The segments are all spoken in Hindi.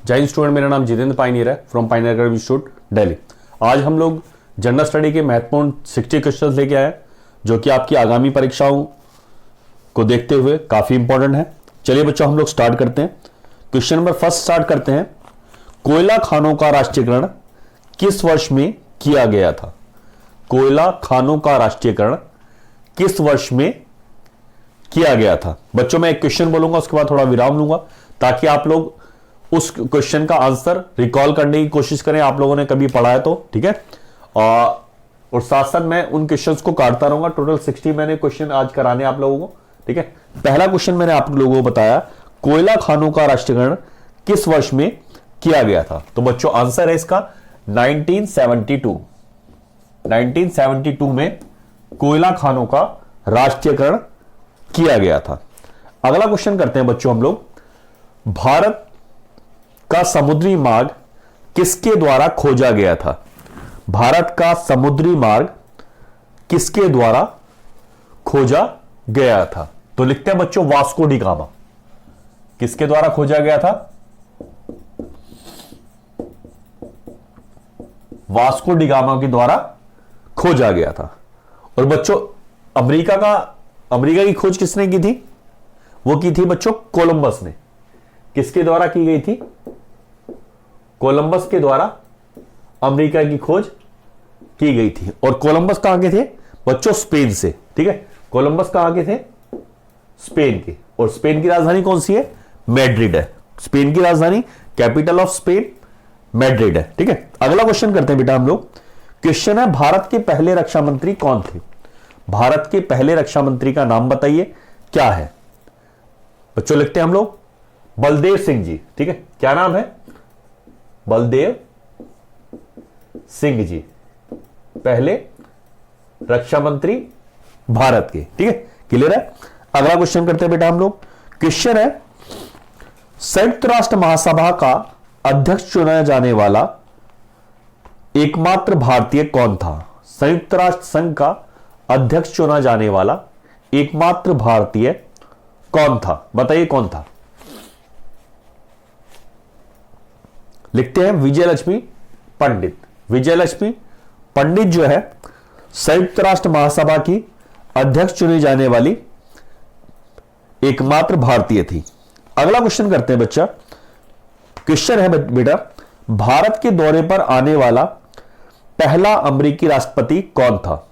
जय हिंद स्टूडेंट, मेरा नाम जितेंद्र पाइनियर है from pioneer academy institute Delhi. आज हम लोग जनरल स्टडी के महत्वपूर्ण 60 क्वेश्चन लेके आए जो कि आपकी आगामी परीक्षाओं को देखते हुए काफी इंपॉर्टेंट है। चलिए बच्चों, हम लोग स्टार्ट करते हैं। क्वेश्चन नंबर फर्स्ट स्टार्ट करते हैं। कोयला खानों का राष्ट्रीयकरण किस वर्ष में किया गया था? कोयला खानों का राष्ट्रीयकरण किस वर्ष में किया गया था? बच्चों, मैं एक क्वेश्चन बोलूंगा, उसके बाद थोड़ा विराम लूंगा ताकि आप लोग उस क्वेश्चन का आंसर रिकॉल करने की कोशिश करें। आप लोगों ने कभी पढ़ा है तो ठीक है। और साथ साथ मैं उन क्वेश्चंस को काटता रहूंगा। टोटल 60 मैंने क्वेश्चन आज कराने आप लोगों को, ठीक है। पहला क्वेश्चन मैंने आप लोगों को बताया, कोयला खानों का राष्ट्रीयकरण किस वर्ष में किया गया था? तो बच्चों आंसर है इसका 1972। 1972 में कोयला खानों का राष्ट्रीयकरण किया गया था। अगला क्वेश्चन करते हैं बच्चों हम लोग, भारत का समुद्री मार्ग किसके द्वारा खोजा गया था? भारत का समुद्री मार्ग किसके द्वारा खोजा गया था? तो लिखते हैं बच्चों वास्को डी गामा। किसके द्वारा खोजा गया था? वास्को डी गामा के द्वारा खोजा गया था। और बच्चों अमेरिका की खोज किसने की थी? वो की थी बच्चों कोलंबस ने। किसके द्वारा की गई थी? कोलंबस के द्वारा अमेरिका की खोज की गई थी। और कोलंबस कहां के थे बच्चों? स्पेन से, ठीक है। कोलंबस कहां के थे? स्पेन के। और स्पेन की राजधानी कौन सी है? मैड्रिड है। स्पेन की राजधानी, कैपिटल ऑफ स्पेन मैड्रिड है, ठीक है। अगला क्वेश्चन करते हैं बेटा हम लोग। क्वेश्चन है, भारत के पहले रक्षा मंत्री कौन थे? भारत के पहले रक्षा मंत्री का नाम बताइए, क्या है? बच्चों लिखते हैं हम लोग बलदेव सिंह जी, ठीक है। क्या नाम है? बलदेव सिंह जी, पहले रक्षा मंत्री भारत के, ठीक है। क्लियर है। अगला क्वेश्चन करते हैं बेटा हम लोग। क्वेश्चन है, संयुक्त राष्ट्र महासभा का अध्यक्ष चुना जाने वाला एकमात्र भारतीय कौन था? संयुक्त राष्ट्र संघ का अध्यक्ष चुना जाने वाला एकमात्र भारतीय कौन था? बताइए कौन था? लिखते हैं विजयलक्ष्मी पंडित। विजयलक्ष्मी पंडित जो है संयुक्त राष्ट्र महासभा की अध्यक्ष चुनी जाने वाली एकमात्र भारतीय थी। अगला क्वेश्चन करते हैं बच्चा। क्वेश्चन है बेटा, भारत के दौरे पर आने वाला पहला अमेरिकी राष्ट्रपति कौन था?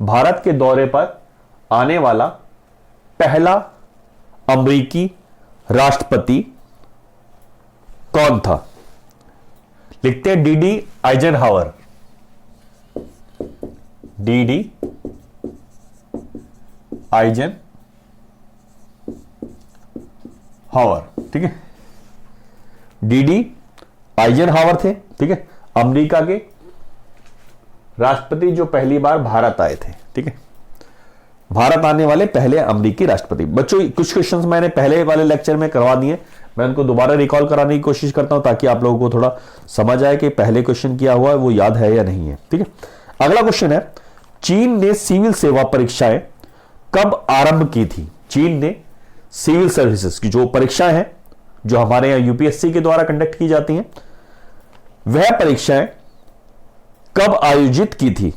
भारत के दौरे पर आने वाला पहला अमेरिकी राष्ट्रपति कौन था? लिखते हैं डीडी आइजनहावर। डीडी आइजनहावर, ठीक है। डीडी आइजनहावर थे, ठीक है, अमेरिका के राष्ट्रपति जो पहली बार भारत आए थे, ठीक है। भारत आने वाले पहले अमेरिकी राष्ट्रपति। बच्चों कुछ क्वेश्चंस मैंने पहले वाले लेक्चर में करवा दिए, मैं उनको दोबारा रिकॉल कराने की कोशिश करता हूं ताकि आप लोगों को थोड़ा समझ आए कि पहले क्वेश्चन किया हुआ है वो याद है या नहीं है, ठीक है। अगला क्वेश्चन है, चीन ने सिविल सेवा परीक्षाएं कब आरंभ की थी? चीन ने सिविल सर्विसेज की जो परीक्षाएं हैं, जो हमारे यहां यूपीएससी के द्वारा कंडक्ट की जाती हैं, वह परीक्षाएं कब आयोजित की थी?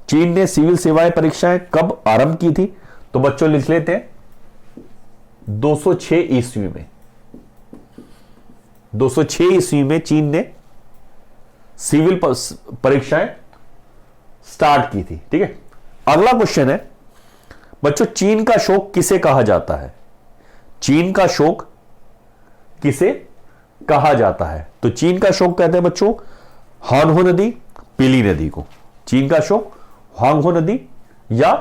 चीन ने सिविल सेवाएं परीक्षाएं कब आरंभ की थी? तो बच्चों लिख लेते हैं 206 ईस्वी में। 206 ईस्वी में चीन ने सिविल परीक्षाएं स्टार्ट की थी, ठीक है। अगला क्वेश्चन है बच्चों, चीन का शोक किसे कहा जाता है? चीन का शोक किसे कहा जाता है? तो चीन का शोक कहते हैं बच्चों हांगहो नदी, पीली नदी को। चीन का शोक हांगहो नदी या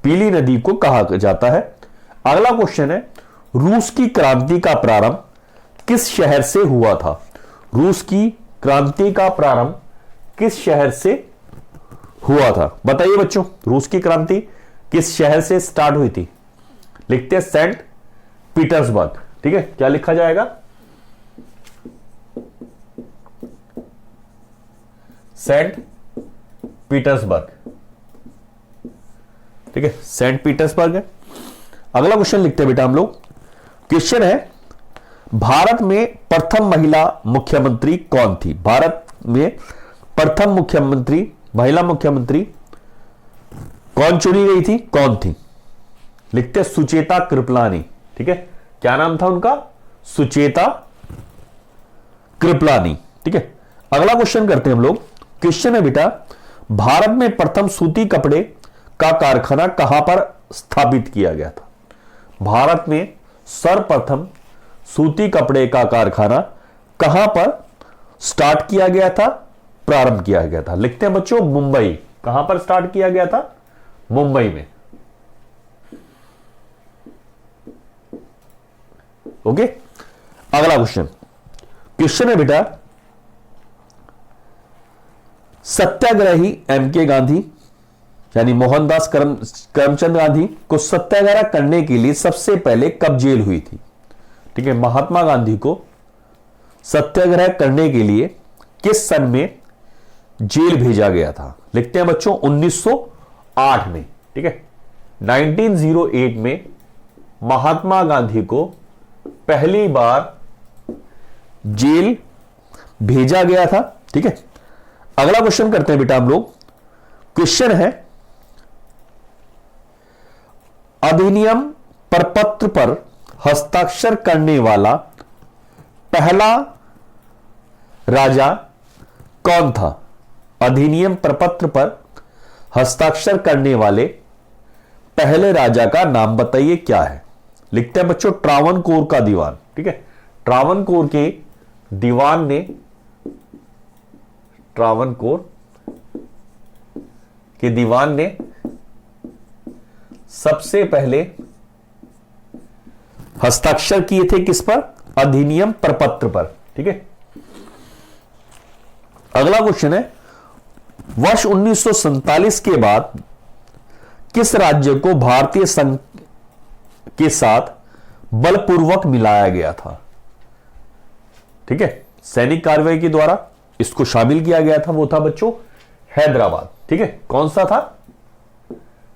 पीली नदी को कहा जाता है। अगला क्वेश्चन है, रूस की क्रांति का प्रारंभ किस शहर से हुआ था? रूस की क्रांति का प्रारंभ किस शहर से हुआ था? बताइए बच्चों, रूस की क्रांति किस शहर से स्टार्ट हुई थी? लिखते हैं सेंट पीटर्सबर्ग, ठीक है। क्या लिखा जाएगा? सेंट पीटर्सबर्ग, ठीक है, सेंट पीटर्सबर्ग है। अगला क्वेश्चन लिखते हैं बेटा हम लोग। क्वेश्चन है, भारत में प्रथम महिला मुख्यमंत्री कौन थी? भारत में प्रथम महिला मुख्यमंत्री कौन चुनी गई थी, कौन थी? लिखते सुचेता कृपलानी। ठीक है, क्या नाम था उनका? सुचेता कृपलानी। ठीक है, अगला क्वेश्चन करते हैं हम लोग। क्वेश्चन है बेटा, भारत में प्रथम सूती कपड़े का कारखाना कहां पर स्थापित किया गया था? भारत में सर्वप्रथम सूती कपड़े का कारखाना कहां पर स्टार्ट किया गया था, प्रारंभ किया गया था? लिखते हैं बच्चों मुंबई। कहां पर स्टार्ट किया गया था? मुंबई में। ओके, अगला क्वेश्चन है बेटा, सत्याग्रही एम.के. गांधी यानी मोहनदास करमचंद गांधी को सत्याग्रह करने के लिए सबसे पहले कब जेल हुई थी? ठीक है, महात्मा गांधी को सत्याग्रह करने के लिए किस सन में जेल भेजा गया था? लिखते हैं बच्चों 1908 में। ठीक है, 1908 में महात्मा गांधी को पहली बार जेल भेजा गया था। ठीक है, अगला क्वेश्चन करते हैं बेटा हम लोग। क्वेश्चन है, अधिनियम प्रपत्र पर हस्ताक्षर करने वाला पहला राजा कौन था? अधिनियम प्रपत्र पर हस्ताक्षर करने वाले पहले राजा का नाम बताइए, क्या है? लिखते हैं बच्चों ट्रावनकोर का दीवान। ठीक है, ट्रावनकोर के दीवान ने सबसे पहले हस्ताक्षर किए थे किस पर? अधिनियम प्रपत्र पर। ठीक है, अगला क्वेश्चन है, वर्ष 1947 के बाद किस राज्य को भारतीय संघ के साथ बलपूर्वक मिलाया गया था? ठीक है, सैनिक कार्रवाई के द्वारा इसको शामिल किया गया था। वो था बच्चों हैदराबाद। ठीक है, कौन सा था?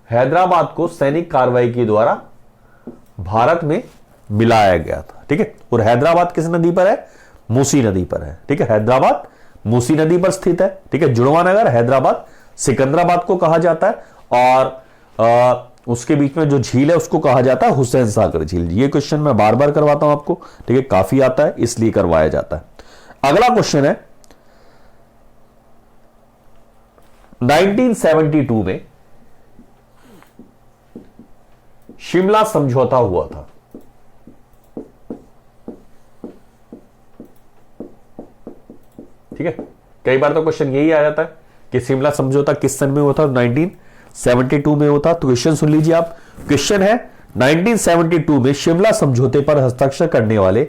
हैदराबाद को सैनिक कार्रवाई के द्वारा भारत में मिलाया गया था। ठीक है, और हैदराबाद किस नदी पर है? मूसी नदी पर है। ठीक है, हैदराबाद मूसी नदी पर स्थित है। ठीक है, जुड़वा नगर हैदराबाद सिकंदराबाद को कहा जाता है, और उसके बीच में जो झील है उसको कहा जाता है हुसैन सागर झील। ये क्वेश्चन मैं बार बार करवाता हूं आपको। ठीक है, काफी आता है इसलिए करवाया जाता है। अगला क्वेश्चन है, 1972 में शिमला समझौता हुआ था। ठीक है, कई बार तो क्वेश्चन यही आ जाता है कि शिमला समझौता किस सन में हुआ था? 1972 में होता। तो क्वेश्चन सुन लीजिए आप। क्वेश्चन है, 1972 में शिमला समझौते पर हस्ताक्षर करने वाले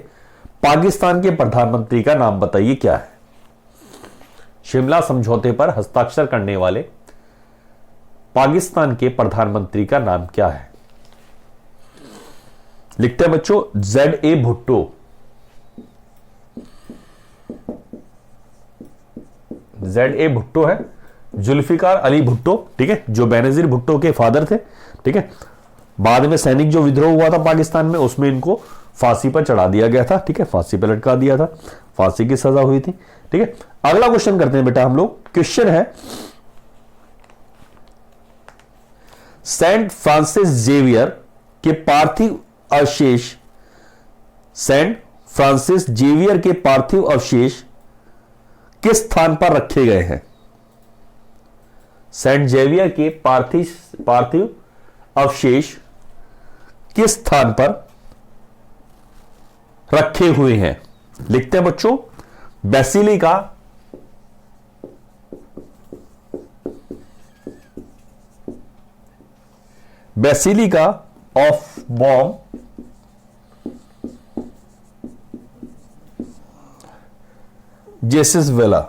पाकिस्तान के प्रधानमंत्री का नाम बताइए, क्या है? शिमला समझौते पर हस्ताक्षर करने वाले पाकिस्तान के प्रधानमंत्री का नाम क्या है? लिखते हैं बच्चों Z.A. भुट्टो। Z.A. भुट्टो है, जुल्फिकार अली भुट्टो। ठीक है, जो बेनजीर भुट्टो के फादर थे। ठीक है, बाद में सैनिक जो विद्रोह हुआ था पाकिस्तान में, उसमें इनको फांसी पर चढ़ा दिया गया था। ठीक है, फांसी पर लटका दिया था, फांसी की सजा हुई थी। ठीक है, अगला क्वेश्चन करते हैं बेटा हम लोग। क्वेश्चन है, सेंट फ्रांसिस जेवियर के पार्थिव अवशेष किस स्थान पर रखे गए हैं? सेंट जेवियर के पार्थिव अवशेष किस स्थान पर रखे हुए हैं? लिखते हैं बच्चों बेसिलिका ऑफ बॉम जेसिस वेला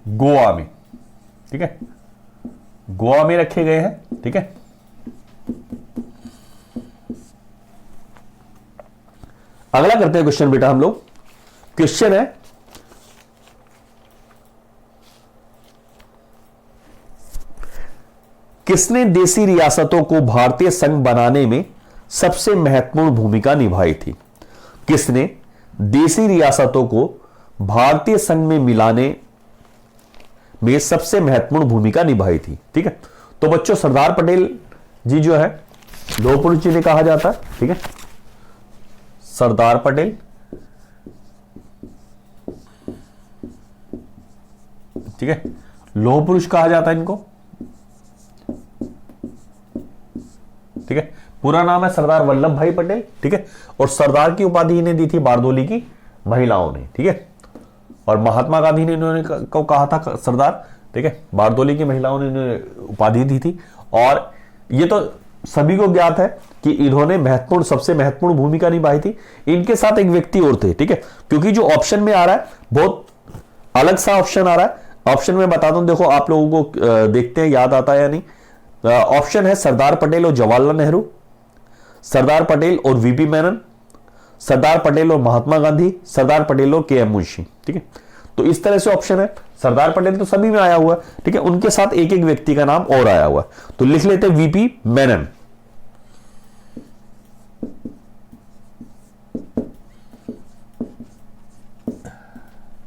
गोवा में। ठीक है, गोवा में रखे गए हैं। ठीक है, अगला करते हैं क्वेश्चन बेटा हम लोग। क्वेश्चन है, किसने देसी रियासतों को भारतीय संघ बनाने में सबसे महत्वपूर्ण भूमिका निभाई थी? किसने देसी रियासतों को भारतीय संघ में मिलाने में सबसे महत्वपूर्ण भूमिका निभाई थी? ठीक है, तो बच्चों सरदार पटेल जी जो है लौह पुरुष जिन्हें कहा जाता है, ठीक है, सरदार पटेल, ठीक है, लौह पुरुष कहा जाता है इनको, ठीक है। पूरा नाम है सरदार वल्लभ भाई पटेल, ठीक है, और सरदार की उपाधि इन्हें दी थी बारदोली की महिलाओं ने, ठीक है, और महात्मा गांधी ने इन्होंने को कहा था सरदार, ठीक है, बारदोली की महिलाओं ने इन्हें उपाधि दी थी। और ये तो सभी को ज्ञात है कि इन्होंने महत्वपूर्ण सबसे महत्वपूर्ण भूमिका निभाई थी। इनके साथ एक व्यक्ति और थे, ठीक है, क्योंकि जो ऑप्शन में आ रहा है बहुत अलग सा ऑप्शन आ रहा है। ऑप्शन में बताता हूं, देखो आप लोगों को देखते हैं याद आता है या नहीं। ऑप्शन है सरदार पटेल और जवाहरलाल नेहरू, सरदार पटेल और वीपी मेनन, सरदार पटेल और महात्मा गांधी, सरदार पटेल और के.एम. मुंशी, ठीक है। तो इस तरह से ऑप्शन है। सरदार पटेल तो सभी में आया हुआ है, ठीक है, उनके साथ एक एक व्यक्ति का नाम और आया हुआ है, तो लिख लेते वीपी मेनन।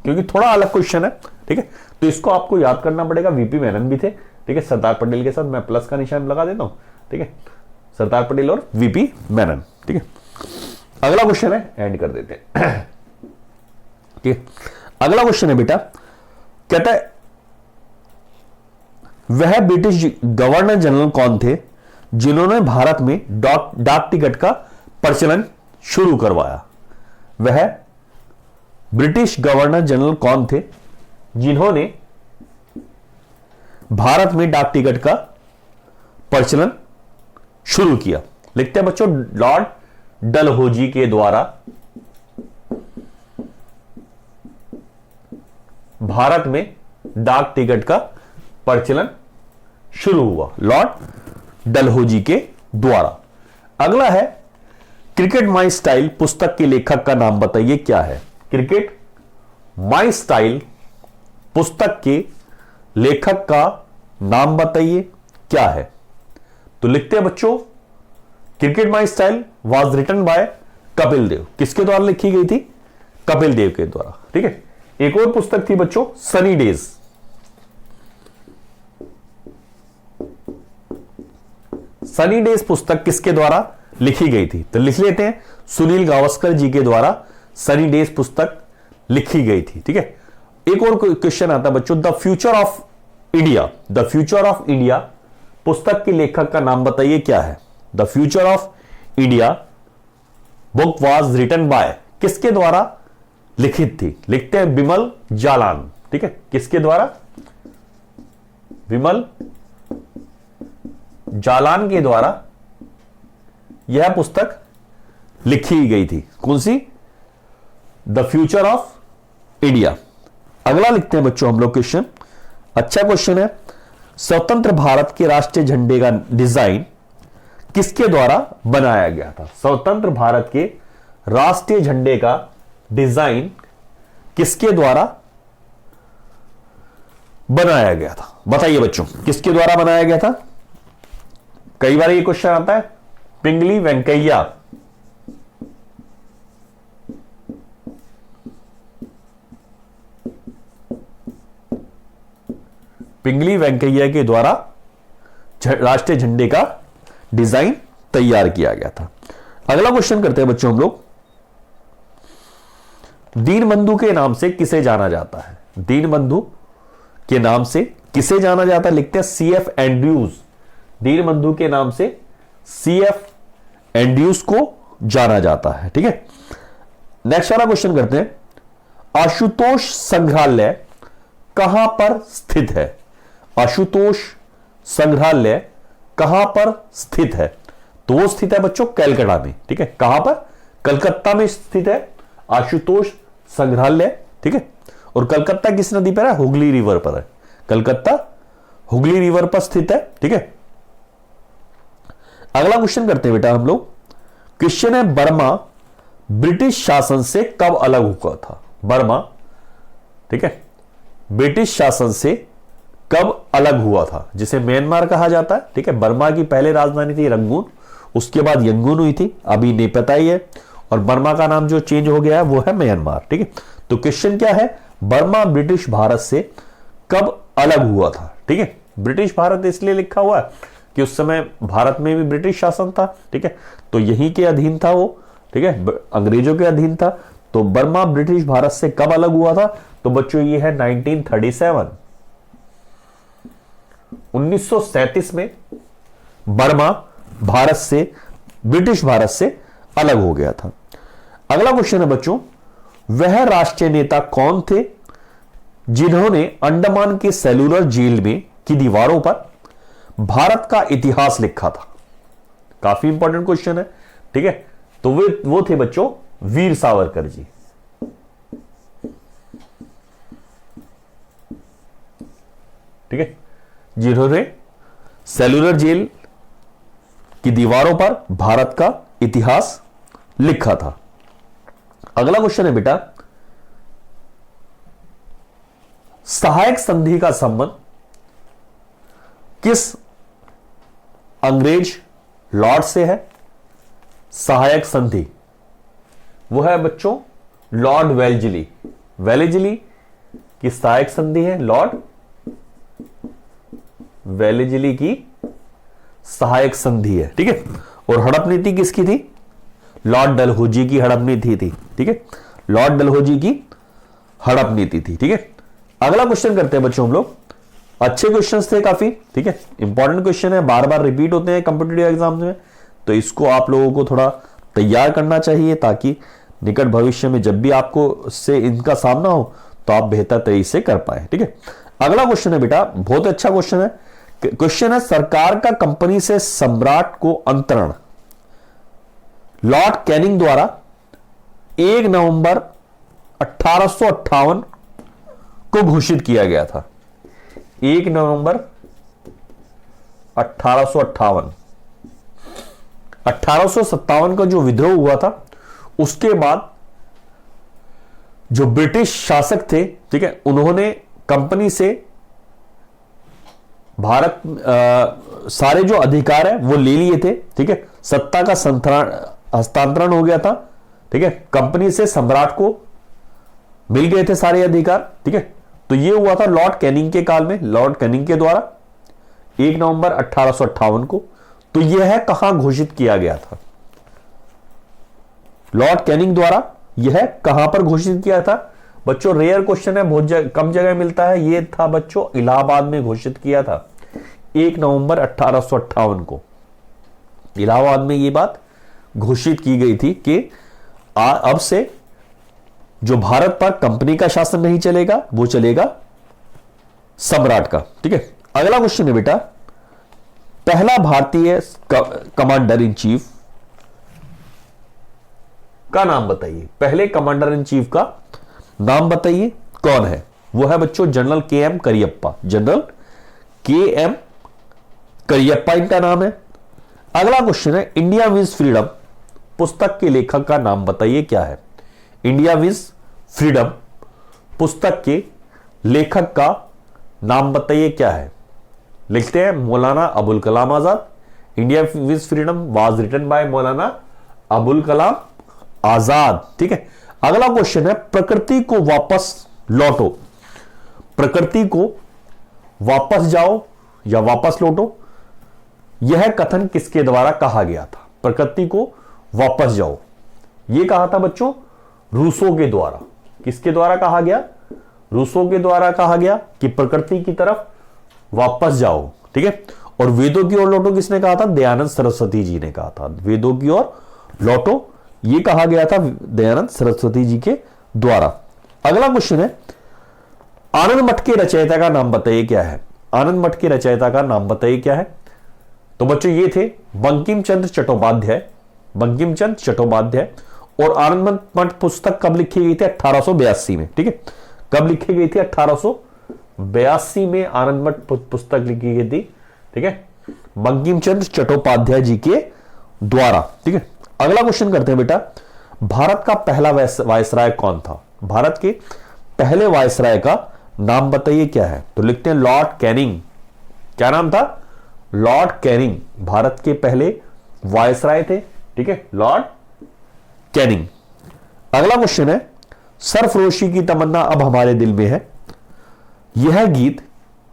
क्योंकि थोड़ा अलग क्वेश्चन है, ठीक है, तो इसको आपको याद करना पड़ेगा। वीपी मेनन भी थे, ठीक है, सरदार पटेल के साथ मैं प्लस का निशान लगा देता हूं, ठीक है, सरदार पटेल और वीपी मेनन, ठीक है। अगला क्वेश्चन है, एंड कर देते हैं, ठीक है। अगला क्वेश्चन है बेटा, कहता है वह ब्रिटिश गवर्नर जनरल कौन थे जिन्होंने भारत में डाक टिकट का प्रचलन शुरू करवाया? वह ब्रिटिश गवर्नर जनरल कौन थे जिन्होंने भारत में डाक टिकट का प्रचलन शुरू किया? लिखते हैं बच्चों, लॉर्ड डलहौजी के द्वारा भारत में डाक टिकट का प्रचलन शुरू हुआ, लॉर्ड डलहौजी के द्वारा। अगला है, क्रिकेट माई स्टाइल पुस्तक के लेखक का नाम बताइए, क्या है? क्रिकेट माई स्टाइल पुस्तक के लेखक का नाम बताइए, क्या है? तो लिखते हैं बच्चों, cricket my style was written by Kapil Dev. किसके द्वारा लिखी गई थी? कपिल देव के द्वारा, ठीक है। एक और पुस्तक थी बच्चों, सनी डेज। सनी डेज पुस्तक किसके द्वारा लिखी गई थी? तो लिख लेते हैं, सुनील गावस्कर जी के द्वारा सनी डेज पुस्तक लिखी गई थी, ठीक है। एक और क्वेश्चन आता है बच्चों, the future of India, the future of India पुस्तक के लेखक का नाम बताइए, क्या है? The future of India book was written by, किसके द्वारा लिखित थी? लिखते हैं विमल जालान, ठीक है। किसके द्वारा? विमल जालान के द्वारा यह पुस्तक लिखी गई थी। कौन सी? The future of India. अगला लिखते हैं बच्चों हम लोग क्वेश्चन, अच्छा क्वेश्चन है, स्वतंत्र भारत के राष्ट्रीय झंडे का डिजाइन किसके द्वारा बनाया गया था? स्वतंत्र भारत के राष्ट्रीय झंडे का डिजाइन किसके द्वारा बनाया गया था? बताइए बच्चों, किसके द्वारा बनाया गया था? कई बार ये क्वेश्चन आता है, पिंगली वेंकैया पिंगली वेंकैया के द्वारा राष्ट्रीय झंडे का डिजाइन तैयार किया गया था। अगला क्वेश्चन करते हैं बच्चों हम लोग, दीनबंधु के नाम से किसे जाना जाता है? दीनबंधु के नाम से किसे जाना जाता है? लिखते हैं सीएफ एंड्रयूज। दीनबंधु के नाम से सीएफ एंड्रयूज को जाना जाता है, ठीक है। नेक्स्ट वाला क्वेश्चन करते हैं, आशुतोष संग्रहालय कहां पर स्थित है? आशुतोष संग्रहालय कहां पर स्थित है? तो वो स्थित है बच्चों कलकत्ता में, ठीक है। कहां पर? कलकत्ता में स्थित है आशुतोष संग्रहालय, ठीक है। और कलकत्ता किस नदी पर है? हुगली रिवर पर है। कलकत्ता हुगली रिवर पर स्थित है, ठीक है। अगला क्वेश्चन करते हैं बेटा हम लोग, क्वेश्चन है, बर्मा ब्रिटिश शासन से कब अलग हुआ था? बर्मा, ठीक है, ब्रिटिश शासन से कब अलग हुआ था, जिसे म्यांमार कहा जाता है। ठीक है, बर्मा की पहले राजधानी थी रंगून, उसके बाद यंगून हुई थी, अभी नहीं पता ही है, और बर्मा का नाम जो चेंज हो गया है वो है म्यांमार। ठीक है, तो क्वेश्चन क्या है, बर्मा ब्रिटिश भारत से कब अलग हुआ था। ठीक है, ब्रिटिश भारत इसलिए लिखा हुआ है कि उस समय भारत में भी ब्रिटिश शासन था। ठीक है, तो यहीं के अधीन था वो। ठीक है, अंग्रेजों के अधीन था। तो बर्मा ब्रिटिश भारत से कब अलग हुआ था, तो बच्चों ये है 1937, 1937 में बर्मा भारत से, ब्रिटिश भारत से अलग हो गया था। अगला क्वेश्चन है बच्चों, वह राष्ट्रीय नेता कौन थे जिन्होंने अंडमान के सेलुलर जेल में की दीवारों पर भारत का इतिहास लिखा था। काफी इंपॉर्टेंट क्वेश्चन है। ठीक है, तो वो थे बच्चों वीर सावरकर जी। ठीक है, जिन्होंने सेलुलर जेल की दीवारों पर भारत का इतिहास लिखा था। अगला क्वेश्चन है बेटा, सहायक संधि का संबंध किस अंग्रेज लॉर्ड से है। सहायक संधि वो है बच्चों लॉर्ड वेल्लेस्ली। वेल्लेस्ली की सहायक संधि है, लॉर्ड वेल्लेस्ली की सहायक संधि है। ठीक है, और हड़प नीति किसकी थी, लॉर्ड डलहौजी की हड़प नीति थी। ठीक है, लॉर्ड डलहौजी की हड़प नीति थी। ठीक है, अगला क्वेश्चन करते हैं बच्चों हम लोग। अच्छे क्वेश्चंस थे काफी। ठीक है, इंपॉर्टेंट क्वेश्चन है, बार बार रिपीट होते हैं कॉम्पिटिटिव एग्जाम्स में, तो इसको आप लोगों को थोड़ा तैयार करना चाहिए ताकि निकट भविष्य में जब भी आपको से इनका सामना हो तो आप बेहतर तरीके से कर पाए। ठीक है, अगला क्वेश्चन है बेटा, बहुत अच्छा क्वेश्चन है। क्वेश्चन है, सरकार का कंपनी से सम्राट को अंतरण लॉर्ड कैनिंग द्वारा 1 नवंबर 1858 को घोषित किया गया था। 1 नवंबर 1858, 1857 का जो विद्रोह हुआ था उसके बाद जो ब्रिटिश शासक थे, ठीक है, उन्होंने कंपनी से भारत सारे जो अधिकार है वो ले लिए थे। ठीक है, सत्ता का हस्तांतरण हो गया था। ठीक है, कंपनी से सम्राट को मिल गए थे सारे अधिकार। ठीक है, तो ये हुआ था लॉर्ड कैनिंग के काल में, लॉर्ड कैनिंग के द्वारा 1 नवंबर 1858 को। तो यह है कहां घोषित किया गया था, लॉर्ड कैनिंग द्वारा यह कहां पर घोषित किया था। बच्चों रेयर क्वेश्चन है, बहुत कम जगह मिलता है। ये था बच्चों इलाहाबाद में घोषित किया था 1 नवंबर 1858 को। इलाहाबाद में ये बात घोषित की गई थी कि अब से जो भारत पर कंपनी का शासन नहीं चलेगा, वो चलेगा सम्राट का। ठीक है, अगला क्वेश्चन है बेटा, पहला भारतीय कमांडर इन चीफ का नाम बताइए। पहले कमांडर इन चीफ का नाम बताइए, कौन है। वो है बच्चों general KM. Cariappa. General KM. Cariappa इनका नाम है। अगला क्वेश्चन है, इंडिया विज फ्रीडम पुस्तक के लेखक का नाम बताइए, क्या है। इंडिया विज फ्रीडम पुस्तक के लेखक का नाम बताइए, क्या है। लिखते हैं Maulana Abul Kalam Azad. India wins freedom was written by Maulana Abul Kalam आजाद। ठीक है, अगला क्वेश्चन है, प्रकृति को वापस लौटो। प्रकृति को वापस जाओ या वापस लौटो, यह कथन किसके द्वारा कहा गया था। प्रकृति को वापस जाओ, यह कहा था बच्चों रूसो के द्वारा। किसके द्वारा कहा गया, रूसो के द्वारा कहा गया कि प्रकृति की तरफ वापस जाओ। ठीक है, और वेदों की ओर लौटो किसने कहा था, दयानंद सरस्वती जी ने कहा था। वेदों की ओर लौटो यह कहा गया था दयानंद सरस्वती जी के द्वारा। अगला क्वेश्चन है, आनंद मठ के रचयिता का नाम बताइए, क्या है। आनंद मठ के रचयिता का नाम बताइए, क्या है। तो बच्चों ये थे बंकिम चंद्र चट्टोपाध्याय। बंकिम चंद्र चट्टोपाध्याय। और आनंद मठ पुस्तक कब लिखी गई थी, 1882 में। ठीक है, कब लिखी गई थी, 1882 में आनंद मठ पुस्तक लिखी गई थी। ठीक है, बंकिम चंद्र चट्टोपाध्याय जी के द्वारा। ठीक है, अगला क्वेश्चन करते हैं बेटा, भारत का पहला वायसराय कौन था। भारत के पहले वायसराय का नाम बताइए क्या है? तो लिखते हैं लॉर्ड कैनिंग। क्या नाम था? लॉर्ड कैनिंग, भारत के पहले वायसराय थे। ठीक है, लॉर्ड कैनिंग। अगला क्वेश्चन है, सरफरोशी की तमन्ना अब हमारे दिल में है, यह गीत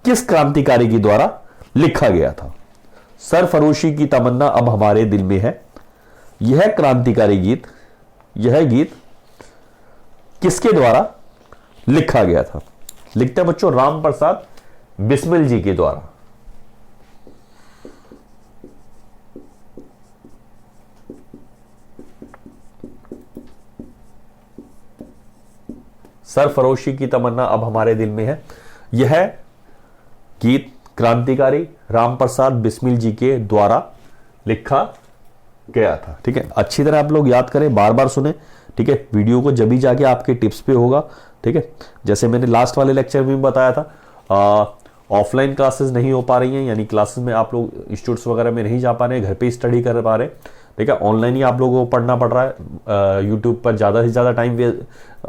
किस क्रांतिकारी के द्वारा लिखा गया था? सरफरोशी की तमन्ना अब हमारे दिल में है, यह क्रांतिकारी गीत, यह गीत किसके द्वारा लिखा गया था? लिखते हैं बच्चों राम प्रसाद बिस्मिल जी के द्वारा। सरफरोशी की तमन्ना अब हमारे दिल में है, यह गीत क्रांतिकारी राम प्रसाद बिस्मिल जी के द्वारा लिखा गया था। ठीक है, अच्छी तरह आप लोग याद करें, बार बार सुने। ठीक है, वीडियो को जब भी जाके आपके टिप्स पे होगा। ठीक है, जैसे मैंने लास्ट वाले लेक्चर में बताया था, ऑफलाइन क्लासेस नहीं हो पा रही हैं, यानी क्लासेस में आप लोग स्टूडेंट्स वगैरह में नहीं जा पा रहे, घर पे स्टडी कर पा रहे। ठीक है, ऑनलाइन ही आप लोगों को पढ़ना पड़ रहा है, यूट्यूब पर ज़्यादा से ज़्यादा टाइम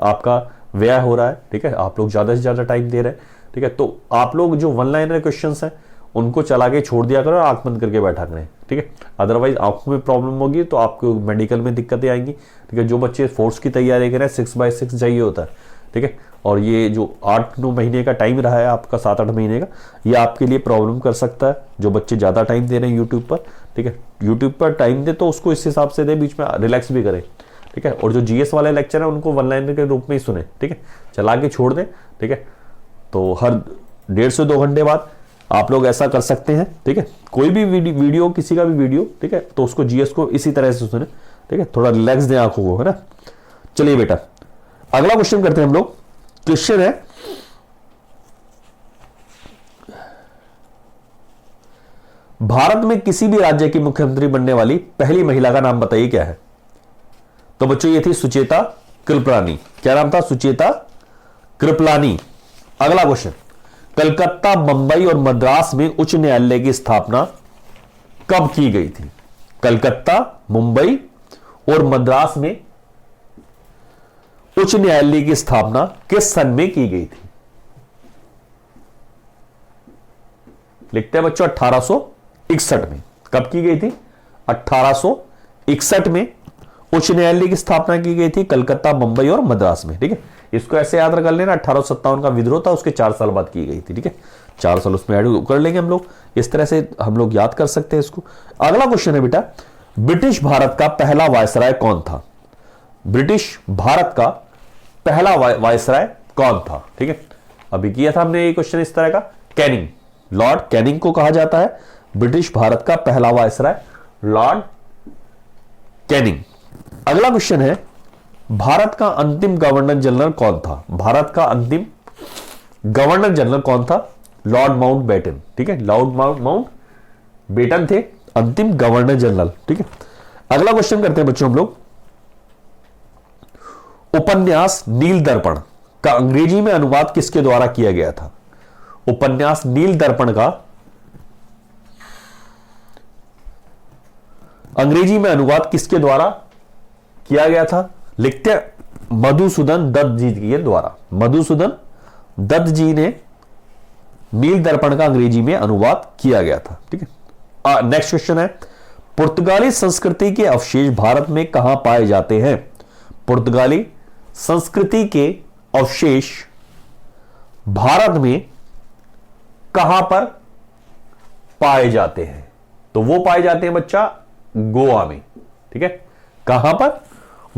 आपका व्यय हो रहा है। ठीक है, आप लोग ज़्यादा से ज़्यादा टाइम दे रहे हैं। ठीक है, तो आप लोग जो वन लाइनर क्वेश्चंस हैं उनको चला के छोड़ दिया करो, आंख बंद करके बैठा करें। ठीक है, अदरवाइज आंखों में प्रॉब्लम होगी तो आपको मेडिकल में दिक्कतें आएंगी। ठीक है, जो बच्चे फोर्स की तैयारी करें 6x6 चाहिए होता है। ठीक है, और ये जो 8-9 महीने का टाइम रहा है आपका, 7-8 महीने का, ये आपके लिए प्रॉब्लम कर सकता है। जो बच्चे ज़्यादा टाइम दे रहे हैं यूट्यूब पर, ठीक है, यूट्यूब पर टाइम दे तो उसको इस हिसाब से दे, बीच में रिलैक्स भी करें। ठीक है, और जो जीएस वाले लेक्चर है उनको वन लाइनर के रूप में ही सुने। ठीक है, चला के छोड़ दें। ठीक है, तो हर 1.5 से 2 घंटे बाद आप लोग ऐसा कर सकते हैं। ठीक है, कोई भी वीडियो, किसी का भी वीडियो, ठीक है, तो उसको जीएस को इसी तरह से सुने। ठीक है, थोड़ा रिलैक्स दें आंखों को, है ना। चलिए बेटा, अगला क्वेश्चन करते हैं हम लोग। क्वेश्चन है, भारत में किसी भी राज्य की मुख्यमंत्री बनने वाली पहली महिला का नाम बताइए क्या है? तो बच्चों ये थी सुचेता कृपलानी। क्या नाम था? सुचेता कृपलानी। अगला क्वेश्चन, कलकत्ता, मुंबई और मद्रास में उच्च न्यायालय की स्थापना कब की गई थी? कलकत्ता, मुंबई और मद्रास में उच्च न्यायालय की स्थापना किस सन में की गई थी? लिखते हैं बच्चों 1861 में। कब की गई थी? 1861 में उच्च न्यायालय की स्थापना की गई थी, कलकत्ता, मुंबई और मद्रास में। ठीक है, इसको ऐसे याद कर लेना, 1857 का विद्रोह था, उसके 4 साल बाद की गई थी। ठीक है, 4 साल उसमें ऐड कर लेंगे हम लोग, इस तरह से हम लोग याद कर सकते हैं इसको। अगला क्वेश्चन है बेटा, ब्रिटिश भारत का पहला वायसराय कौन था? ब्रिटिश भारत का पहला वायसराय कौन था? ठीक है, अभी किया था हमने ये क्वेश्चन इस तरह का, कैनिंग, लॉर्ड कैनिंग को कहा जाता है ब्रिटिश भारत का पहला वायसराय, लॉर्ड कैनिंग। अगला क्वेश्चन है, भारत का अंतिम गवर्नर जनरल कौन था? भारत का अंतिम गवर्नर जनरल कौन था? Lord Mountbatten. ठीक है, लॉर्ड माउंटबेटन थे अंतिम गवर्नर जनरल। ठीक है, अगला क्वेश्चन करते हैं बच्चों हम लोग, उपन्यास नील दर्पण का अंग्रेजी में अनुवाद किसके द्वारा किया गया था? उपन्यास नील दर्पण का अंग्रेजी में अनुवाद किसके द्वारा किया गया था? लिखते हैं मधुसूदन दत्त जी के द्वारा। मधुसूदन दत्त जी ने नील दर्पण का अंग्रेजी में अनुवाद किया गया था। ठीक है, नेक्स्ट क्वेश्चन है, पुर्तगाली संस्कृति के अवशेष भारत में कहां पाए जाते हैं? पुर्तगाली संस्कृति के अवशेष भारत में कहां पर पाए जाते हैं? तो वो पाए जाते हैं बच्चा गोवा में। ठीक है, कहां पर?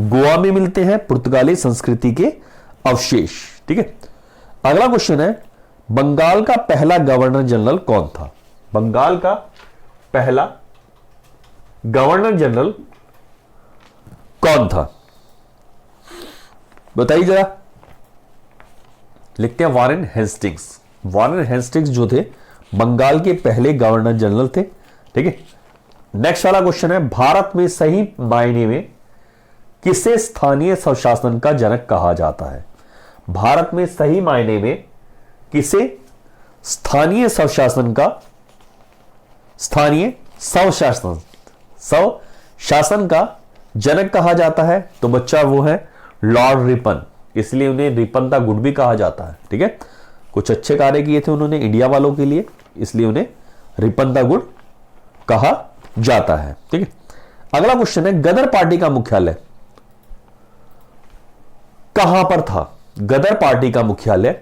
गोवा में मिलते हैं पुर्तगाली संस्कृति के अवशेष। ठीक है, अगला क्वेश्चन है, बंगाल का पहला गवर्नर जनरल कौन था? बंगाल का पहला गवर्नर जनरल कौन था? बताइए जरा। लिखते हैं वारेन हेस्टिंग्स। वारेन हेस्टिंग्स जो थे बंगाल के पहले गवर्नर जनरल थे। ठीक है, नेक्स्ट वाला क्वेश्चन है, भारत में सही मायने में किसे स्थानीय स्वशासन का जनक कहा जाता है? भारत में सही मायने में किसे स्थानीय स्वशासन का स्वशासन का जनक कहा जाता है? तो बच्चा वो है लॉर्ड रिपन, इसलिए उन्हें रिपन द गुड भी कहा जाता है। ठीक है, कुछ अच्छे कार्य किए थे उन्होंने इंडिया वालों के लिए, इसलिए उन्हें रिपन द गुड कहा जाता है। ठीक है, अगला क्वेश्चन है, गदर पार्टी का मुख्यालय कहां पर था? गदर पार्टी का मुख्यालय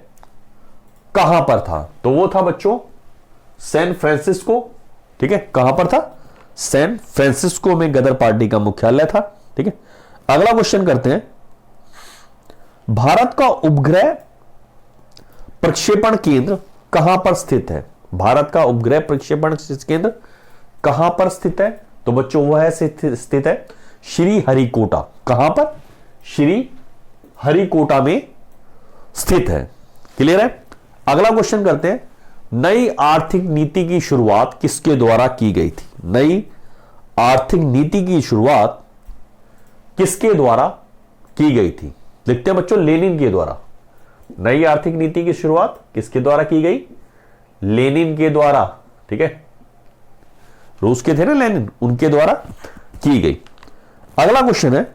कहां पर था? तो वो था बच्चों सैन फ्रांसिस्को। ठीक है, कहां पर था? सैन फ्रांसिस्को में गदर पार्टी का मुख्यालय था। ठीक है, अगला क्वेश्चन करते हैं, भारत का उपग्रह प्रक्षेपण केंद्र कहां पर स्थित है? भारत का उपग्रह प्रक्षेपण केंद्र कहां पर स्थित है? तो बच्चों वह स्थित है श्री हरिकोटा। कहां पर? श्री हरिकोटा में स्थित है। क्लियर है? अगला क्वेश्चन करते हैं, नई आर्थिक नीति की शुरुआत किसके द्वारा की गई थी? नई आर्थिक नीति की शुरुआत किसके द्वारा की गई थी? लिखते हैं बच्चों लेनिन के द्वारा। नई आर्थिक नीति की शुरुआत किसके द्वारा की गई? लेनिन के द्वारा। ठीक है, रूस के थे ना लेनिन, उनके द्वारा की गई। अगला क्वेश्चन है,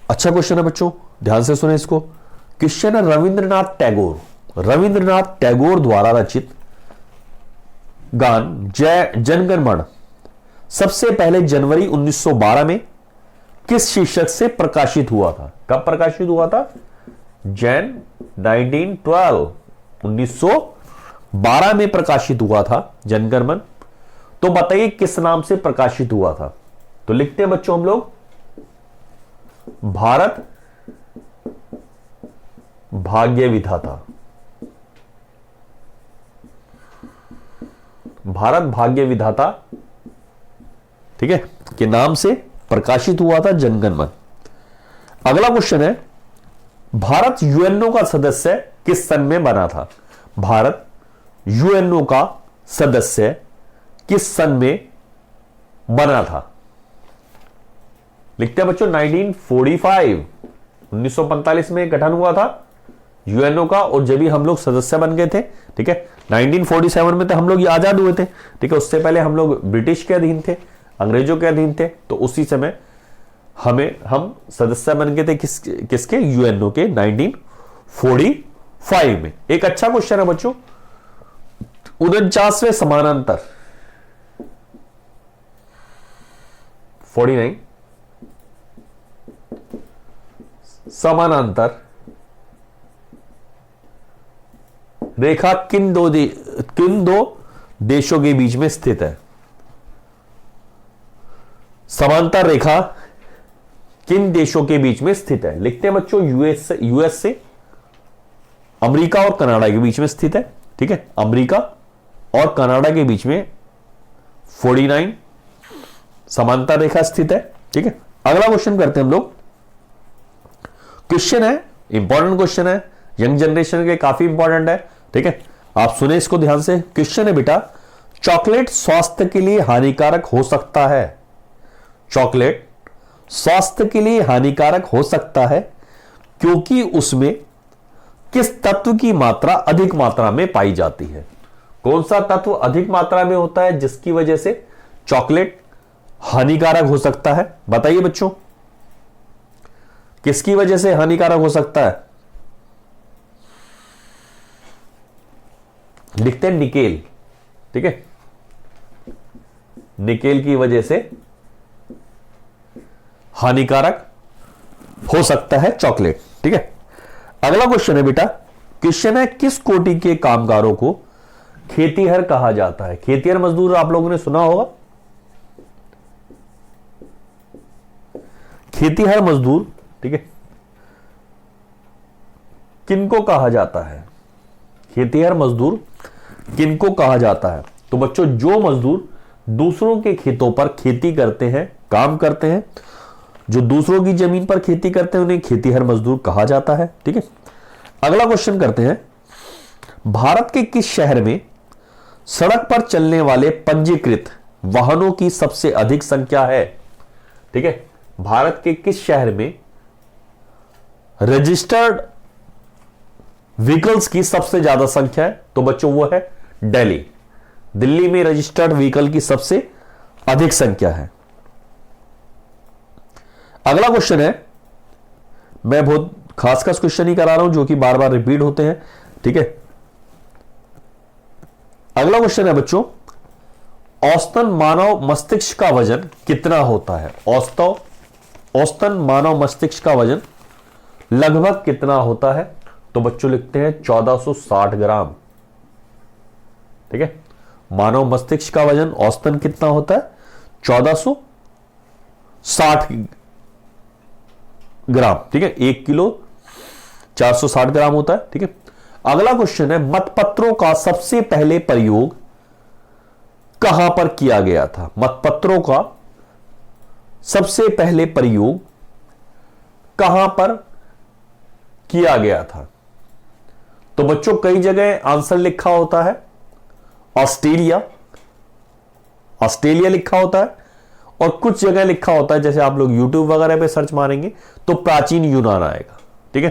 अच्छा क्वेश्चन है बच्चों, ध्यान से सुने इसको। क्वेश्चन है, रविंद्रनाथ टैगोर द्वारा रचित गान जय जनगण मन सबसे पहले जनवरी 1912 में किस शीर्षक से प्रकाशित हुआ था? कब प्रकाशित हुआ था? जैन 1912 में प्रकाशित हुआ था जनगण मन। तो बताइए किस नाम से प्रकाशित हुआ था? तो लिखते हैं बच्चों हम लोग, भारत भाग्य विधाता। भारत भाग्य विधाता, ठीक है, के नाम से प्रकाशित हुआ था जनगण मन। अगला क्वेश्चन है, भारत यूएनओ का सदस्य किस सन में बना था? भारत यूएनओ का सदस्य किस सन में बना था? लिखते हैं बच्चों 1945, 1945 में गठन हुआ था यूएनओ का, और जब भी हम लोग सदस्य बन गए थे। ठीक है, 1947 में तो हम लोग आजाद हुए थे। ठीक है, उससे पहले हम लोग ब्रिटिश के अधीन थे, अंग्रेजों के अधीन थे। तो उसी समय हम सदस्य बन गए थे किसके? यूएनओ के 1945 में। एक अच्छा क्वेश्चन है बच्चों, 49वें समानांतर 49 समानांतर रेखा किन दो देशों के बीच में स्थित है? समांतर रेखा किन देशों के बीच में स्थित है? लिखते हैं बच्चों यूएस से अमेरिका और कनाडा के बीच में स्थित है। ठीक है, अमेरिका और कनाडा के बीच में 49 समांतर रेखा स्थित है। ठीक है, अगला क्वेश्चन करते हैं हम लोग। क्वेश्चन है, इंपॉर्टेंट क्वेश्चन है, यंग जनरेशन के काफी इंपॉर्टेंट है। ठीक है, आप सुने इसको ध्यान से। क्वेश्चन है बेटा, चॉकलेट स्वास्थ्य के लिए हानिकारक हो सकता है? चॉकलेट स्वास्थ्य के लिए हानिकारक हो सकता है क्योंकि उसमें किस तत्व की मात्रा अधिक मात्रा में पाई जाती है? कौन सा तत्व अधिक मात्रा में होता है जिसकी वजह से चॉकलेट हानिकारक हो सकता है? बताइए बच्चों, किसकी वजह से हानिकारक हो सकता है? लिखते हैं निकेल। ठीक है, निकेल की वजह से हानिकारक हो सकता है चॉकलेट। ठीक है, अगला क्वेश्चन है बेटा, क्वेश्चन है, किस कोटि के कामगारों को खेतीहर कहा जाता है? खेतीहर मजदूर आप लोगों ने सुना होगा। खेतीहर मजदूर, ठीक है, किनको कहा जाता है? खेतीहर मजदूर किनको कहा जाता है? तो बच्चों, जो मजदूर दूसरों के खेतों पर खेती करते हैं, काम करते हैं, जो दूसरों की जमीन पर खेती करते हैं, उन्हें खेतीहर मजदूर कहा जाता है। ठीक है, अगला क्वेश्चन करते हैं, भारत के किस शहर में सड़क पर चलने वाले पंजीकृत वाहनों की सबसे अधिक संख्या है? ठीक है, भारत के किस शहर में रजिस्टर्ड व्हीकल्स की सबसे ज्यादा संख्या है? तो बच्चों वो है दिल्ली। दिल्ली में रजिस्टर्ड व्हीकल की सबसे अधिक संख्या है। अगला क्वेश्चन है, मैं बहुत खास खास क्वेश्चन ही करा रहा हूं जो कि बार बार रिपीट होते हैं, ठीक है। अगला क्वेश्चन है बच्चों, औसतन मानव मस्तिष्क का वजन कितना होता है? औसतन मानव मस्तिष्क का वजन लगभग कितना होता है? तो बच्चों लिखते हैं 1460 ग्राम, ठीक है। मानव मस्तिष्क का वजन औसतन कितना होता है? 1460 ग्राम, ठीक है। 1 किलो 460 ग्राम होता है, ठीक है। अगला क्वेश्चन है, मतपत्रों का सबसे पहले प्रयोग कहां पर किया गया था? मतपत्रों का सबसे पहले प्रयोग कहां पर किया गया था? तो बच्चों कई जगह आंसर लिखा होता है ऑस्ट्रेलिया लिखा होता है, और कुछ जगह लिखा होता है, जैसे आप लोग यूट्यूब वगैरह पे सर्च मारेंगे तो प्राचीन यूनान आएगा, ठीक है।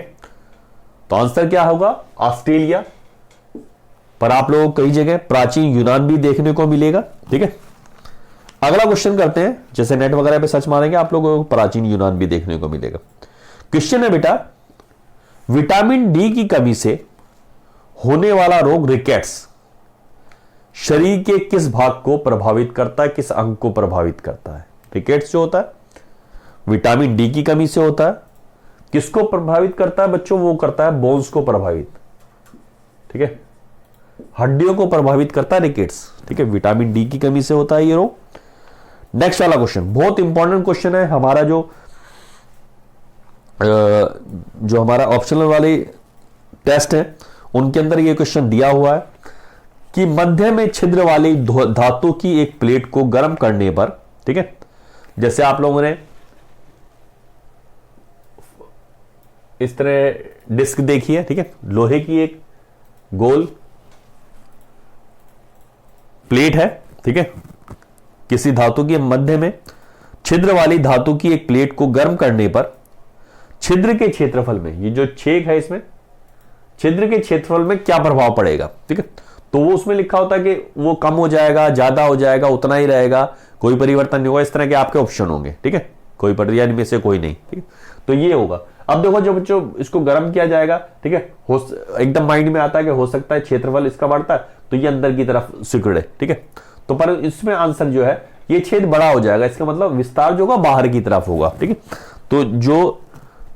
तो आंसर क्या होगा? ऑस्ट्रेलिया। पर आप लोगों को कई जगह प्राचीन यूनान भी देखने को मिलेगा, ठीक है। अगला क्वेश्चन करते हैं, जैसे नेट वगैरह पे सर्च मारेंगे आप लोगों को प्राचीन यूनान भी देखने को मिलेगा। क्वेश्चन है बेटा, विटामिन डी की कमी से होने वाला रोग रिकेट्स शरीर के किस भाग को प्रभावित करता है, किस अंग को प्रभावित करता है? रिकेट्स जो होता है विटामिन डी की कमी से होता है, किसको प्रभावित करता है बच्चों? वो करता है बोन्स को प्रभावित, ठीक है, हड्डियों को प्रभावित करता है रिकेट्स, ठीक है। विटामिन डी की कमी से होता है ये रोग। नेक्स्ट वाला क्वेश्चन बहुत इंपॉर्टेंट क्वेश्चन है, हमारा जो हमारा ऑप्शनल वाले टेस्ट है उनके अंदर ये क्वेश्चन दिया हुआ है कि मध्य में छिद्र वाली धातु की एक प्लेट को गर्म करने पर, ठीक है, जैसे आप लोगों ने इस तरह डिस्क देखी है, ठीक है, लोहे की एक गोल प्लेट है, ठीक है, किसी धातु के मध्य में छिद्र वाली धातु की एक प्लेट को गर्म करने पर छिद्र के क्षेत्रफल में, ये जो छेद है इसमें, छिद्र के क्षेत्रफल में क्या प्रभाव पड़ेगा, ठीक है। तो वो उसमें लिखा होता है कि वो कम हो जाएगा, ज्यादा हो जाएगा, उतना ही रहेगा, कोई परिवर्तन नहीं होगा, इस तरह के आपके ऑप्शन होंगे, ठीक है, कोई परिवर्तन में से कोई नहीं, ठीक है। तो ये होगा। अब देखो जब बच्चों इसको गर्म किया जाएगा, ठीक है, एकदम माइंड में आता है कि हो सकता है क्षेत्रफल इसका बढ़ता है तो ये अंदर की तरफ सिकुड़े, ठीक है। तो पर इसमें आंसर जो है ये छेद बड़ा हो जाएगा, इसका मतलब विस्तार जो होगा बाहर की तरफ होगा, ठीक है। तो जो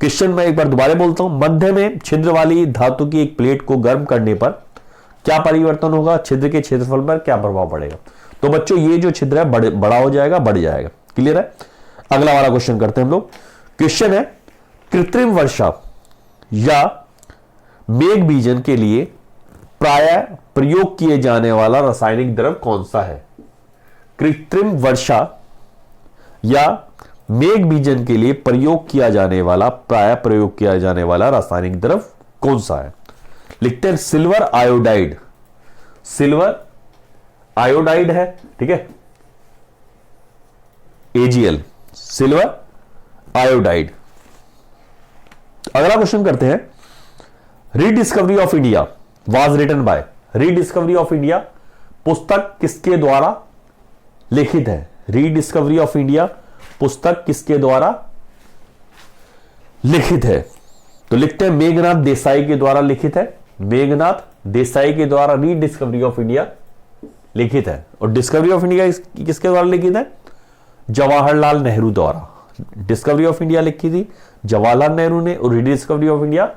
क्वेश्चन मैं एक बार दोबारा बोलता हूं, मध्य में छिद्र वाली धातु की एक प्लेट को गर्म करने पर क्या परिवर्तन होगा, छिद्र के क्षेत्रफल पर क्या प्रभाव पड़ेगा? तो बच्चों ये जो छिद्र है बड़ा हो जाएगा, बढ़ जाएगा। क्लियर है? अगला वाला क्वेश्चन करते हैं हम लोग। क्वेश्चन है, कृत्रिम वर्षा या मेघ बीजन के लिए प्रायः प्रयोग किए जाने वाला रासायनिक द्रव कौन सा है? कृत्रिम वर्षा या मेघ बीजन के लिए प्रयोग किया जाने वाला, प्रायः प्रयोग किया जाने वाला रासायनिक द्रव कौन सा है? लिखते हैं सिल्वर आयोडाइड, सिल्वर आयोडाइड है, ठीक है, AgL, सिल्वर आयोडाइड। अगला क्वेश्चन करते हैं, rediscovery of India was written by, rediscovery of India पुस्तक किसके द्वारा लिखित है? रीडिस्कवरी ऑफ इंडिया पुस्तक किसके द्वारा लिखित है? तो लिखते हैं मेघनाथ देसाई के द्वारा लिखित है, मेघनाथ देसाई के द्वारा रीडिस्कवरी ऑफ इंडिया लिखित है। और डिस्कवरी ऑफ इंडिया किसके द्वारा लिखित है? जवाहरलाल नेहरू द्वारा। डिस्कवरी ऑफ इंडिया लिखी थी जवाहरलाल नेहरू ने, और rediscovery of India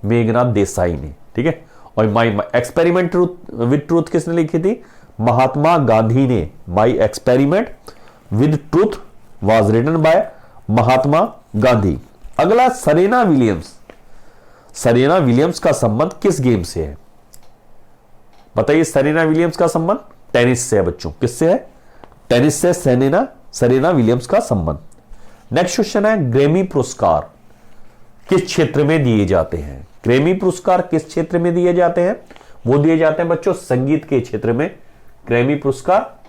Meghnath Desai ने, ठीक है। और माई एक्सपेरिमेंट विद ट्रूथ किसने लिखी थी? महात्मा गांधी ने। My experiment with truth was written by Mahatma Gandhi. अगला, सरेना विलियम्स, सरेना विलियम्स का संबंध किस गेम से है? बताइए, सरेना विलियम्स का संबंध टेनिस से है बच्चों। किससे है? टेनिस से सरेना विलियम्स का संबंध। नेक्स्ट क्वेश्चन है, ग्रैमी पुरस्कार किस क्षेत्र में दिए जाते हैं? ग्रैमी पुरस्कार किस क्षेत्र में दिए जाते हैं? वो दिए जाते हैं बच्चों संगीत के क्षेत्र में। ग्रैमी पुरस्कार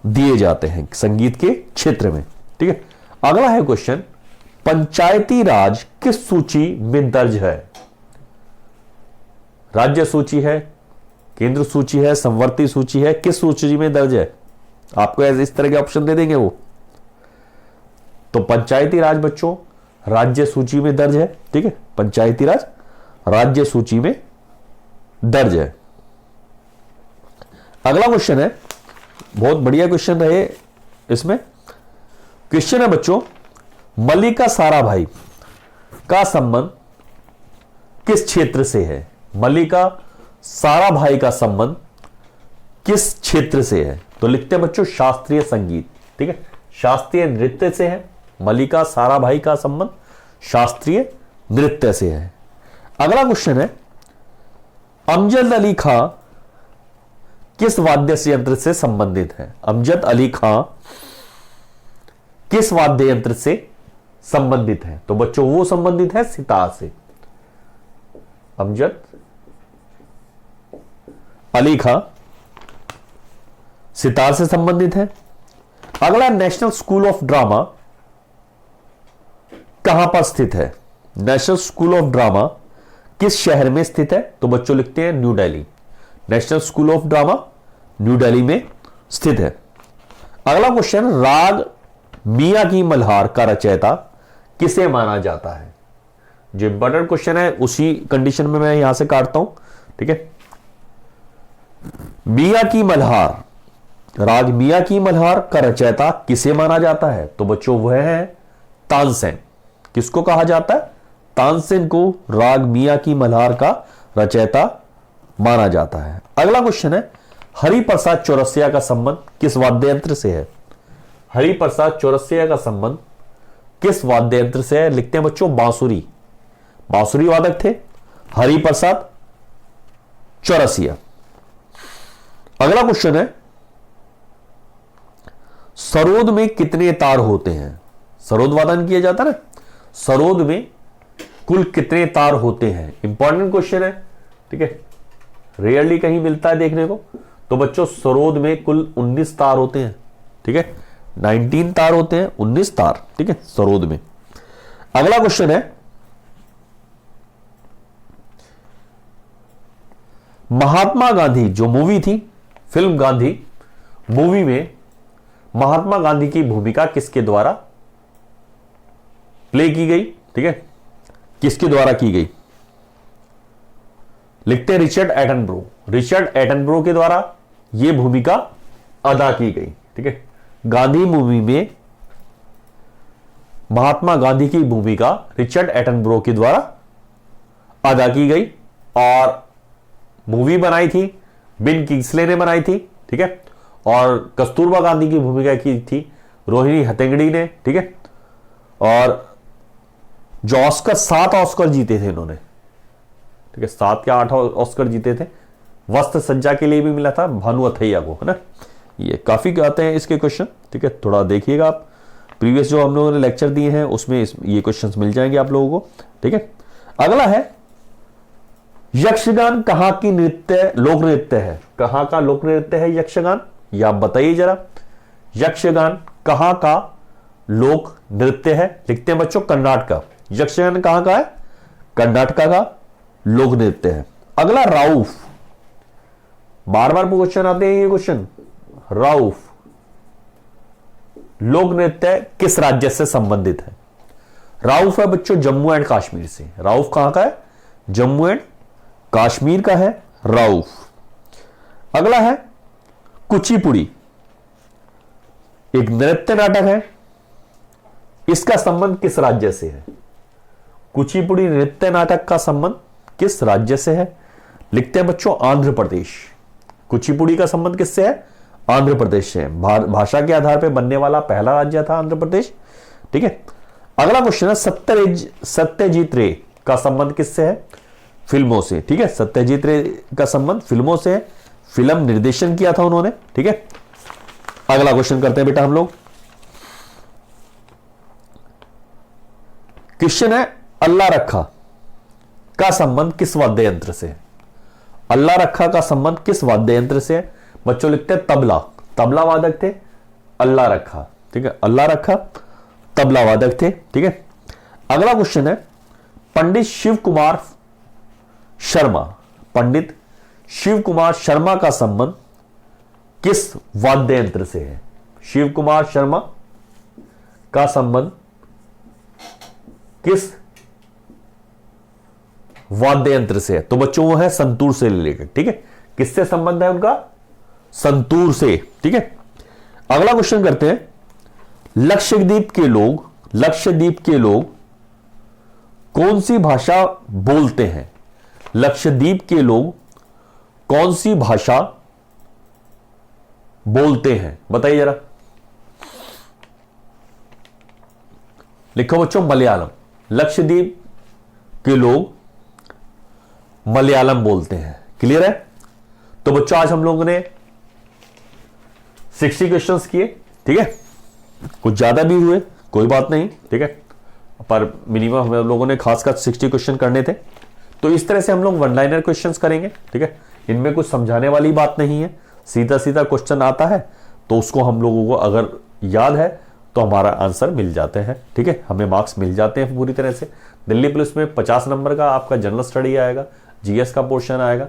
दिए जाते हैं संगीत के क्षेत्र में, ठीक है। अगला है क्वेश्चन, पंचायती राज किस सूची में दर्ज है? राज्य सूची है, केंद्र सूची है, संवर्ती सूची है, किस सूची में दर्ज है? आपको इस तरह के ऑप्शन दे देंगे वो। तो पंचायती राज बच्चों राज्य सूची में दर्ज है। ठीक है, पंचायती राज राज्य सूची में दर्ज है। अगला क्वेश्चन है, बहुत बढ़िया क्वेश्चन रहे इसमें। क्वेश्चन है बच्चों, मल्लिका साराभाई का संबंध किस क्षेत्र से है? मल्लिका साराभाई का संबंध किस क्षेत्र से है? तो लिखते हैं बच्चों शास्त्रीय संगीत। ठीक है, शास्त्रीय नृत्य से है। मल्लिका साराभाई का संबंध शास्त्रीय नृत्य से है। अगला क्वेश्चन है, अमजद अली खां किस वाद्य यंत्र से संबंधित है? अमजद अली खां किस वाद्य यंत्र से संबंधित है? तो बच्चों वो संबंधित है सितार से। अमजद अली खां सितार से संबंधित है। अगला, नेशनल स्कूल ऑफ ड्रामा कहां पर स्थित है? नेशनल स्कूल ऑफ ड्रामा किस शहर में स्थित है? तो बच्चों लिखते हैं new Delhi. National school of drama new Delhi में स्थित है। अगला क्वेश्चन, राग मियां की मल्हार का रचयिता किसे माना जाता है? जो इंपॉर्टेंट क्वेश्चन है उसी कंडीशन में मैं यहां से काटता हूं। ठीक है, मियां की मल्हार, राग मियां की मल्हार का रचयिता किसे माना जाता है? तो बच्चों वह है तानसेन। किसको कहा जाता है? तानसेन को राग मियां की मल्हार का रचयिता माना जाता है। अगला क्वेश्चन है, हरिप्रसाद चौरसिया का संबंध किस वाद्य यंत्र से है? हरिप्रसाद चौरसिया का संबंध किस वाद्य यंत्र से है? लिखते हैं बच्चों बांसुरी। बांसुरी वादक थे हरिप्रसाद चौरसिया। अगला क्वेश्चन है, सरोद में कितने तार होते हैं? सरोद वादन किया जाता है ना, सरोद में कुल कितने तार होते हैं? इंपॉर्टेंट क्वेश्चन है। ठीक है, रेयरली कहीं मिलता है देखने को। तो बच्चों सरोद में कुल 19 तार होते हैं। ठीक है, 19 तार होते हैं, 19 तार। ठीक है, सरोद में। अगला क्वेश्चन है, महात्मा गांधी जो मूवी थी, फिल्म गांधी मूवी में महात्मा गांधी की भूमिका किसके द्वारा प्ले की गई? ठीक है, किसके द्वारा की गई? लिखते हैं रिचर्ड एटनब्रो। रिचर्ड एटनब्रो के द्वारा यह भूमिका अदा की गई। ठीक है, गांधी मूवी में महात्मा गांधी की भूमिका रिचर्ड एटनब्रो के द्वारा अदा की गई। और मूवी बनाई थी बिन किंग्सले ने बनाई थी। ठीक है, और कस्तूरबा गांधी की भूमिका की थी रोहिणी हट्टंगडी ने। ठीक है, और जो ऑस्कर 7 ऑस्कर जीते थे इन्होंने। ठीक है, 7 या 8 ऑस्कर जीते थे। वस्त्र सज्जा के लिए भी मिला था भानु अथैया को, है ना। ये काफी आते हैं इसके क्वेश्चन। ठीक है, थोड़ा देखिएगा आप, प्रीवियस जो हम लोगों ने लेक्चर दिए हैं उसमें ये क्वेश्चंस मिल जाएंगे आप लोगों को। ठीक है, अगला है, यक्षगान कहां की नृत्य लोक नृत्य है? कहां का लोक नृत्य है यक्षगान? ये आप बताइए जरा। यक्षगान कहां का लोक नृत्य है? लिखते हैं बच्चों कर्नाटक। यक्षगान कहां का है? कर्नाटक का लोक नृत्य है। अगला, राउफ, बार बार क्वेश्चन आते हैं ये क्वेश्चन। राउफ लोक नृत्य किस राज्य से संबंधित है? राउफ है बच्चों जम्मू एंड कश्मीर से। राउफ कहां का है? जम्मू एंड कश्मीर का है राउफ। अगला है, कुचिपुड़ी एक नृत्य नाटक है, इसका संबंध किस राज्य से है? कुचिपुड़ी नृत्य नाटक का संबंध किस राज्य से है? लिखते हैं बच्चों आंध्र प्रदेश। कुचिपुड़ी का संबंध किससे है? आंध्र प्रदेश से। भाषा के आधार पर बनने वाला पहला राज्य था आंध्र प्रदेश। ठीक है, अगला क्वेश्चन है, सत्यजीत रे का संबंध किससे है? फिल्मों से। ठीक है, सत्यजीत रे का संबंध फिल्मों से है, फिल्म निर्देशन किया था उन्होंने। ठीक है, अगला क्वेश्चन करते हैं बेटा हम लोग। क्वेश्चन है, अल्लाह रखा का संबंध किस वाद्य यंत्र से है? अल्लाह रखा का संबंध किस वाद्य यंत्र से है? बच्चों लिखते हैं तबला। तबला वादक थे अल्लाह रखा। ठीक है, अल्लाह रखा तबला वादक थे। ठीक है, अगला क्वेश्चन है, पंडित शिव कुमार शर्मा, पंडित शिव कुमार शर्मा का संबंध किस वाद्य यंत्र से है? शिव कुमार शर्मा का संबंध किस वाद्य यंत्र से है? तो बच्चों वो है संतूर से रिलेटेड। ठीक है, किससे संबंध है उनका? संतूर से। ठीक है, अगला क्वेश्चन करते हैं। लक्षद्वीप के लोग कौन सी भाषा बोलते हैं? लक्षद्वीप के लोग कौन सी भाषा बोलते हैं? बताइए जरा। लिखो बच्चों मलयालम। लक्षद्वीप के लोग मलयालम बोलते हैं। क्लियर है? तो बच्चों आज हम लोगों ने 60 क्वेश्चंस किए। ठीक है, कुछ ज्यादा भी हुए, कोई बात नहीं। ठीक है, पर मिनिमम हम लोगों ने खासकर 60 क्वेश्चन करने थे। तो इस तरह से हम लोग वन लाइनर क्वेश्चंस करेंगे। ठीक है, इनमें कुछ समझाने वाली बात नहीं है, सीधा सीधा क्वेश्चन आता है तो उसको हम लोगों को अगर याद है तो हमारा आंसर मिल जाते हैं। ठीक है, हमें मार्क्स मिल जाते हैं पूरी तरह से। दिल्ली पुलिस में 50 नंबर का आपका जनरल स्टडी आएगा, जीएस का पोर्शन आएगा।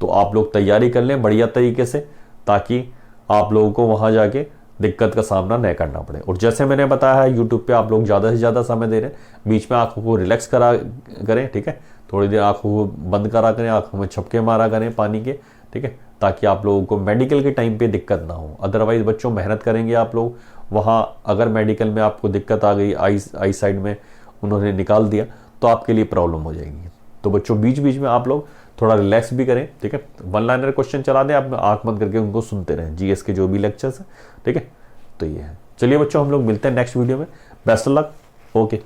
तो आप लोग तैयारी कर लें बढ़िया तरीके से, ताकि आप लोगों को वहां जाके दिक्कत का सामना नहीं करना पड़े। और जैसे मैंने बताया है, यूट्यूब पे आप लोग ज़्यादा से ज़्यादा समय दे रहे हैं, बीच में आंखों को रिलैक्स करें। ठीक है, थोड़ी देर आंखों को बंद करा करें, आंखों में छपके मारा करें पानी के। ठीक है, ताकि आप लोगों को मेडिकल के टाइम पे दिक्कत ना हो। अदरवाइज बच्चों मेहनत करेंगे आप लोग, वहाँ अगर मेडिकल में आपको दिक्कत आ गई, आई साइड में उन्होंने निकाल दिया, तो आपके लिए प्रॉब्लम हो जाएगी। तो बच्चों बीच बीच में आप लोग थोड़ा रिलैक्स भी करें। ठीक है, वन लाइनर क्वेश्चन चला दें, आप आंख बंद करके उनको सुनते रहें, जीएस के जो भी लेक्चर्स हैं। ठीक है, तो ये है। चलिए बच्चों, हम लोग मिलते हैं नेक्स्ट वीडियो में। Best of luck. ओके।